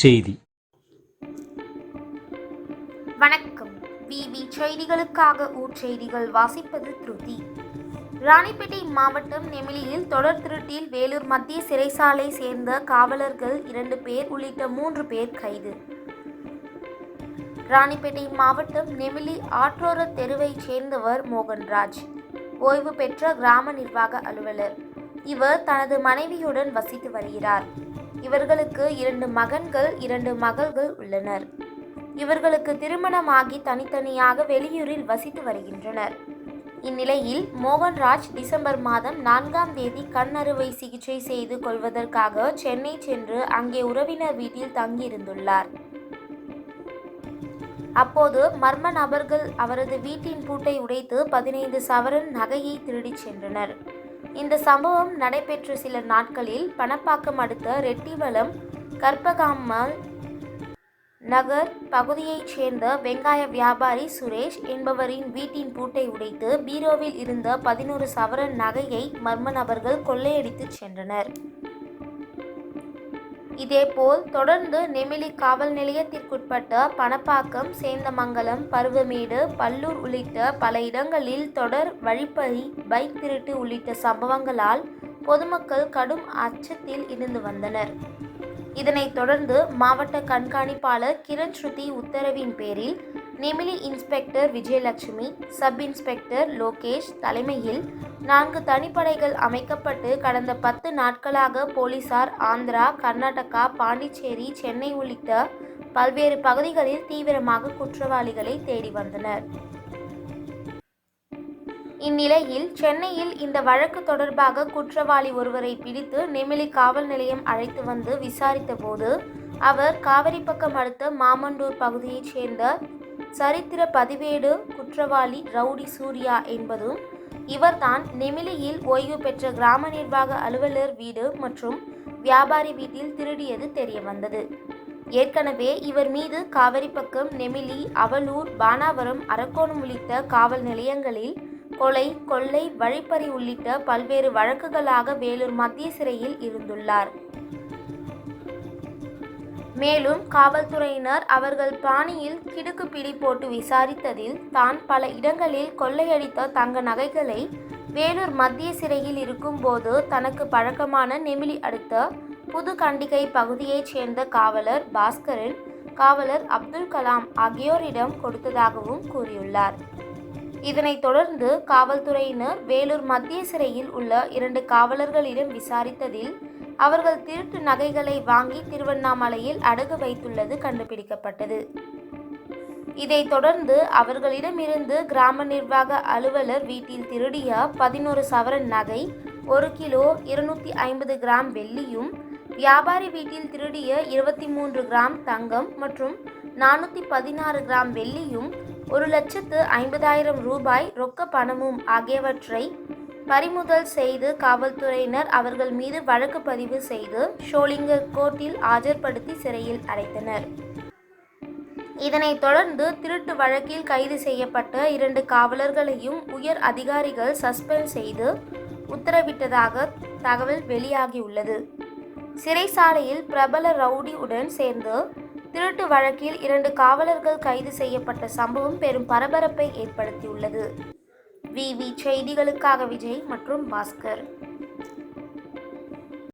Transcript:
செய்தி. வணக்கம். விவி செய்திகளுக்காக ஊர்செய்திகள் வாசிப்பது திருதி. ராணிப்பேட்டை மாவட்டம் நெமிலியில் தொடர் திருட்டில் வேலூர் மத்திய சிறைச்சாலை சேர்ந்த காவலர்கள் 2 பேர் உள்ளிட்ட 3 பேர் கைது. ராணிப்பேட்டை மாவட்டம் நெமிலி ஆற்றோர தெருவைச் சேர்ந்தவர் மோகன்ராஜ், ஓய்வு பெற்ற கிராம நிர்வாக அலுவலர். இவர் தனது மனைவியுடன் வசித்து வருகிறார். இவர்களுக்கு 2 மகன்கள் 2 மகள்கள் உள்ளனர். இவர்களுக்கு திருமணமாகி தனித்தனியாக வெளியூரில் வசித்து வருகின்றனர். இந்நிலையில் மோகன்ராஜ் டிசம்பர் மாதம் 4ஆம் தேதி கண் அறுவை சிகிச்சை செய்து கொள்வதற்காக சென்னை சென்று அங்கே உறவினர் வீட்டில் தங்கியிருந்துள்ளார். அப்போது மர்ம நபர்கள் அவரது வீட்டின் பூட்டை உடைத்து 15 சவரன் நகையை திருடிச் சென்றனர். இந்த சம்பவம் நடைபெற்ற சில நாட்களில் பணப்பாக்கம் அடுத்த ரெட்டிவளம் கற்பகாம்மாள் நகர் பகுதியைச் சேர்ந்த வெங்காய வியாபாரி சுரேஷ் என்பவரின் வீட்டின் பூட்டை உடைத்து பீரோவில் இருந்த 11 சவரன் நகையை மர்ம நபர்கள் கொள்ளையடித்து சென்றனர். இதேபோல் தொடர்ந்து நெமிலி காவல் நிலையத்திற்குட்பட்ட பணப்பாக்கம், சேந்தமங்கலம், பருவமேடு, பல்லூர் உள்ளிட்ட பல இடங்களில் தொடர் வழிப்பறி, பைக் திருட்டு உள்ளிட்ட சம்பவங்களால் பொதுமக்கள் கடும் அச்சத்தில் இருந்து வந்தனர். இதனைத் தொடர்ந்து மாவட்ட கண்காணிப்பாளர் கிரண் ஸ்ருதி உத்தரவின் பேரில் Nemili inspector Vijayalakshmi, sub inspector Lokesh தலைமையில் 4 தனிப்படைகள் அமைக்கப்பட்டு கடந்த 10 நாட்களாக போலீசார் ஆந்திரா, கர்நாடகா, பாண்டிச்சேரி, சென்னை உள்ளிட்ட பல்வேறு பகுதிகளில் தீவிரமாக குற்றவாளிகளை தேடி வந்தனர். இந்நிலையில் சென்னையில் இந்த வழக்கு தொடர்பாக குற்றவாளி ஒருவரை பிடித்து நெமிலி காவல் நிலையம் அழைத்து வந்து விசாரித்த போது அவர் காவிரிப்பக்கம் அடுத்த மாமண்டூர் பகுதியைச் சேர்ந்த சரித்திர பதிவேடு குற்றவாளி ரவுடி சூர்யா என்பதும், இவர்தான் நெமிலியில் ஓய்வு பெற்ற கிராம நிர்வாக அலுவலர் வீடு மற்றும் வியாபாரி வீட்டில் திருடியது தெரியவந்தது. ஏற்கனவே இவர் மீது காவிரிப்பக்கம், நெமிலி, அவலூர், பானாவரம், அரக்கோணம் உள்ளிட்ட காவல் நிலையங்களில் கொலை, கொள்ளை, வழிப்பறி உள்ளிட்ட பல்வேறு வழக்குகளாக வேலூர் மத்திய சிறையில் இருந்துள்ளார். மேலும் காவல்துறையினர் அவர்கள் பாணியில் கிடுக்கு பிடி போட்டு விசாரித்ததில் தான் பல இடங்களில் கொள்ளையடித்த தங்க நகைகளை வேலூர் மத்திய சிறையில் இருக்கும்போது தனக்கு பழக்கமான நெமிலி அடுத்த புது கண்டிகை பகுதியைச் சேர்ந்த காவலர் பாஸ்கரன், காவலர் அப்துல் கலாம் ஆகியோரிடம் கொடுத்ததாகவும் கூறியுள்ளார். இதனைத் தொடர்ந்து காவல்துறையினர் வேலூர் மத்திய சிறையில் உள்ள 2 காவலர்களிடம் விசாரித்ததில் அவர்கள் திருட்டு நகைகளை வாங்கி திருவண்ணாமலையில் அடகு வைத்துள்ளது கண்டுபிடிக்கப்பட்டது. இதைத் தொடர்ந்து அவர்களிடமிருந்து கிராம நிர்வாக அலுவலர் வீட்டில் திருடிய 11 சவரன் நகை, 1 கிலோ 250 கிராம் வெள்ளியும், வியாபாரி வீட்டில் திருடிய 23 கிராம் தங்கம் மற்றும் 416 கிராம் வெள்ளியும், 1,50,000 ரூபாய் ரொக்க பணமும் ஆகியவற்றை பறிமுதல் செய்து காவல்துறையினர் அவர்கள் மீது வழக்கு பதிவு செய்து ஷோலிங்கர் கோர்ட்டில் ஆஜர்படுத்தி சிறையில் அடைத்தனர். இதனைத் தொடர்ந்து திருட்டு வழக்கில் கைது செய்யப்பட்ட 2 காவலர்களையும் உயர் அதிகாரிகள் சஸ்பெண்ட் செய்து உத்தரவிட்டதாக தகவல் வெளியாகியுள்ளது. சிறைச்சாலையில் பிரபல ரவுடி உடன் சேர்ந்து திருட்டு வழக்கில் 2 காவலர்கள் கைது செய்யப்பட்ட சம்பவம் பெரும் பரபரப்பை ஏற்படுத்தியுள்ளது. விவி செய்திகளுக்காக விஜய் மற்றும் பாஸ்கர்.